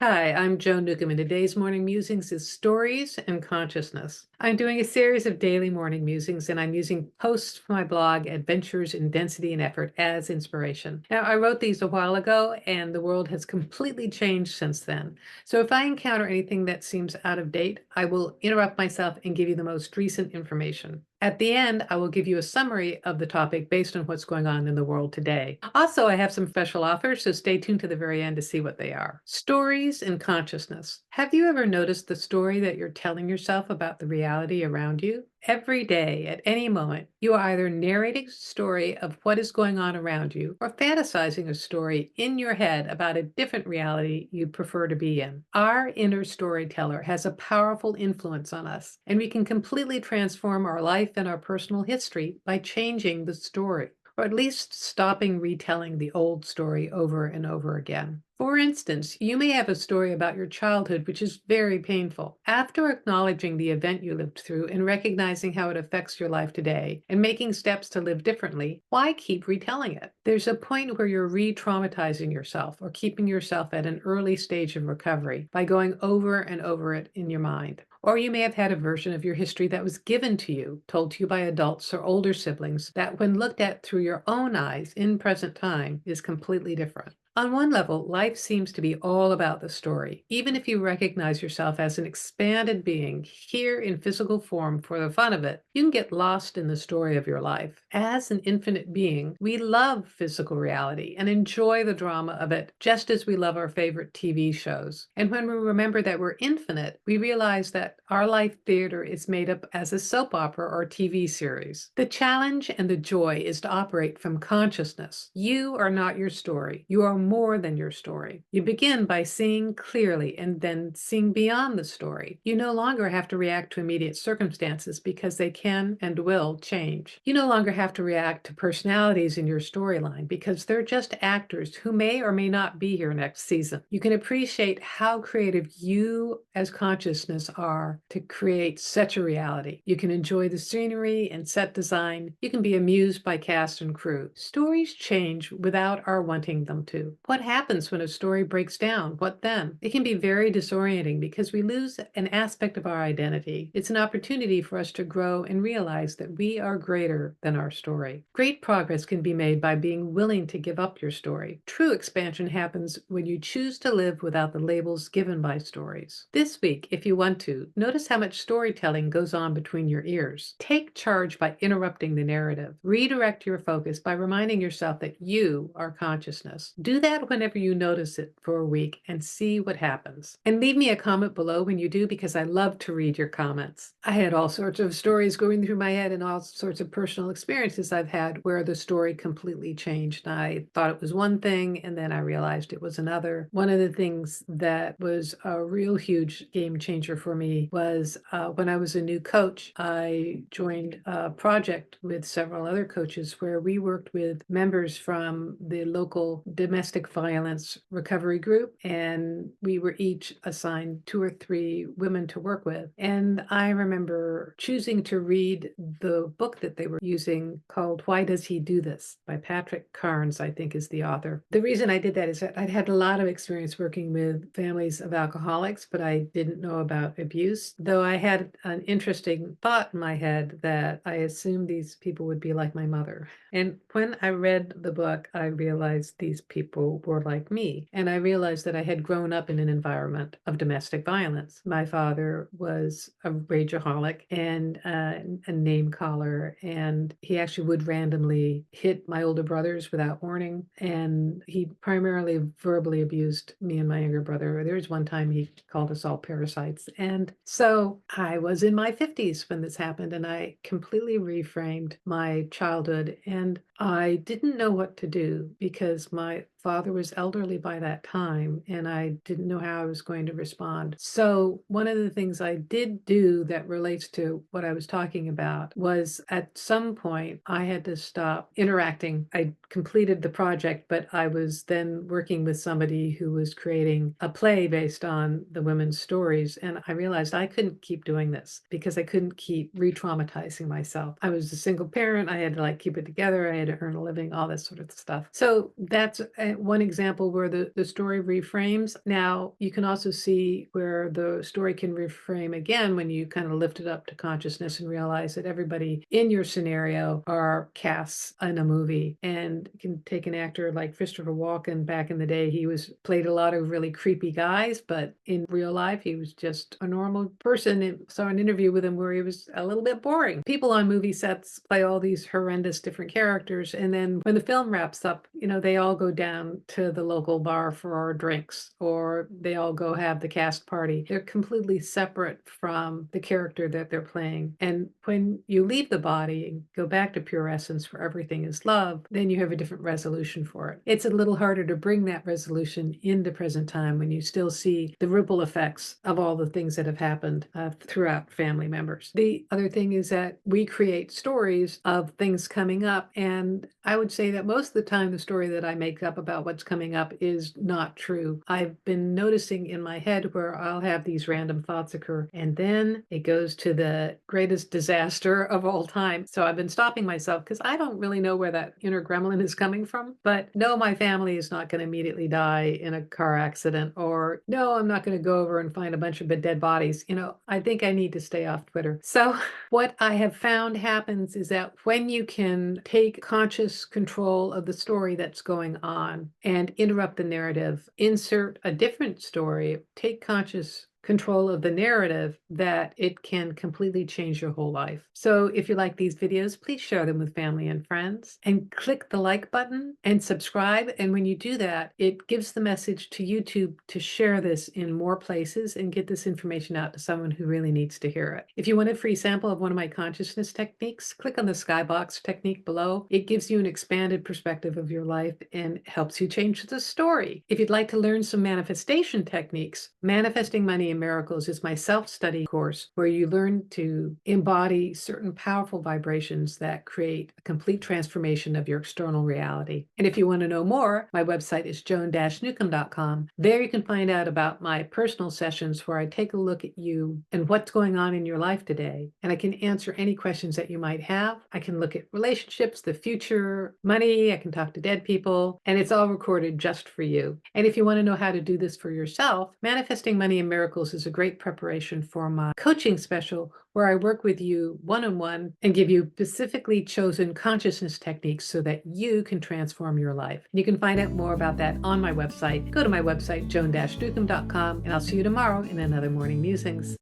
Hi, I'm Joan Newcomb, and today's morning musings is stories and consciousness. I'm doing a series of daily morning musings, and I'm using posts from my blog, Adventures in Density and Effort, as inspiration. Now, I wrote these a while ago, and the world has completely changed since then. So if I encounter anything that seems out of date, I will interrupt myself and give you the most recent information. At the end, I will give you a summary of the topic based on what's going on in the world today. Also, I have some special offers, so stay tuned to the very end to see what they are. Stories and consciousness. Have you ever noticed the story that you're telling yourself about the reality around you? Every day, at any moment, you are either narrating a story of what is going on around you or fantasizing a story in your head about a different reality you'd prefer to be in. Our inner storyteller has a powerful influence on us, and we can completely transform our life and our personal history by changing the story, or at least stopping retelling the old story over and over again. For instance, you may have a story about your childhood which is very painful. After acknowledging the event you lived through and recognizing how it affects your life today and making steps to live differently, why keep retelling it? There's a point where you're re-traumatizing yourself or keeping yourself at an early stage of recovery by going over and over it in your mind. Or you may have had a version of your history that was given to you, told to you by adults or older siblings, that when looked at through your own eyes in present time is completely different. On one level, life seems to be all about the story. Even if you recognize yourself as an expanded being here in physical form for the fun of it, you can get lost in the story of your life. As an infinite being, we love physical reality and enjoy the drama of it just as we love our favorite TV shows. And when we remember that we're infinite, we realize that our life theater is made up as a soap opera or TV series. The challenge and the joy is to operate from consciousness. You are not your story. You are more than your story. You begin by seeing clearly and then seeing beyond the story. You no longer have to react to immediate circumstances because they can and will change. You no longer have to react to personalities in your storyline because they're just actors who may or may not be here next season. You can appreciate how creative you as consciousness are to create such a reality. You can enjoy the scenery and set design. You can be amused by cast and crew. Stories change without our wanting them to. What happens when a story breaks down? What then? It can be very disorienting because we lose an aspect of our identity. It's an opportunity for us to grow and realize that we are greater than our story. Great progress can be made by being willing to give up your story. True expansion happens when you choose to live without the labels given by stories. This week, if you want to, notice how much storytelling goes on between your ears. Take charge by interrupting the narrative. Redirect your focus by reminding yourself that you are consciousness. Do that whenever you notice it for a week and see what happens. And leave me a comment below when you do because I love to read your comments. I had all sorts of stories going through my head and all sorts of personal experiences I've had where the story completely changed. I thought it was one thing and then I realized it was another. One of the things that was a real huge game changer for me was when I was a new coach, I joined a project with several other coaches where we worked with members from the local domestic violence recovery group, and we were each assigned 2 or 3 women to work with. And I remember choosing to read the book that they were using called Why Does He Do This? By Patrick Carnes, I think is the author. The reason I did that is that I'd had a lot of experience working with families of alcoholics, but I didn't know about abuse, though I had an interesting thought in my head that I assumed these people would be like my mother. And when I read the book, I realized these people were like me. And I realized that I had grown up in an environment of domestic violence. My father was a rageaholic and a name caller, and he actually would randomly hit my older brothers without warning. And he primarily verbally abused me and my younger brother. There was one time he called us all parasites. And so I was in my 50s when this happened, and I completely reframed my childhood. And I didn't know what to do because my father was elderly by that time and I didn't know how I was going to respond. So one of the things I did do that relates to what I was talking about was at some point I had to stop interacting. I completed the project, but I was then working with somebody who was creating a play based on the women's stories. And I realized I couldn't keep doing this because I couldn't keep re-traumatizing myself. I was a single parent. I had to keep it together. I had to earn a living, all this sort of stuff. So that's one example where the story reframes. Now, you can also see where the story can reframe again when you kind of lift it up to consciousness and realize that everybody in your scenario are casts in a movie. And you can take an actor like Christopher Walken. Back in the day, he played a lot of really creepy guys, but in real life, he was just a normal person. And saw an interview with him where he was a little bit boring. People on movie sets play all these horrendous different characters, and then when the film wraps up, they all go down to the local bar for drinks, or they all go have the cast party. They're completely separate from the character that they're playing. And when you leave the body and go back to pure essence where everything is love, then you have a different resolution for it. It's a little harder to bring that resolution in the present time when you still see the ripple effects of all the things that have happened throughout family members. The other thing is that we create stories of things coming up, and I would say that most of the time the story that I make up about what's coming up is not true. I've been noticing in my head where I'll have these random thoughts occur, and then it goes to the greatest disaster of all time. So I've been stopping myself because I don't really know where that inner gremlin is coming from. But no, my family is not going to immediately die in a car accident, or no, I'm not going to go over and find a bunch of dead bodies. I think I need to stay off Twitter. So what I have found happens is that when you can take conscious control of the story that's going on and interrupt the narrative, insert a different story, take conscious control of the narrative, that it can completely change your whole life. So if you like these videos, please share them with family and friends, and click the like button and subscribe. And when you do that, it gives the message to YouTube to share this in more places and get this information out to someone who really needs to hear it. If you want a free sample of one of my consciousness techniques, click on the skybox technique below. It gives you an expanded perspective of your life and helps you change the story. If you'd like to learn some manifestation techniques, Manifesting Money and Miracles is my self-study course where you learn to embody certain powerful vibrations that create a complete transformation of your external reality. And if you want to know more, my website is joan-newcomb.com. There you can find out about my personal sessions where I take a look at you and what's going on in your life today. And I can answer any questions that you might have. I can look at relationships, the future, money. I can talk to dead people, and it's all recorded just for you. And if you want to know how to do this for yourself, Manifesting Money and Miracles is a great preparation for my coaching special where I work with you one-on-one and give you specifically chosen consciousness techniques so that you can transform your life. And you can find out more about that on my website. Go to my website, joan-newcomb.com, and I'll see you tomorrow in another Morning Musings.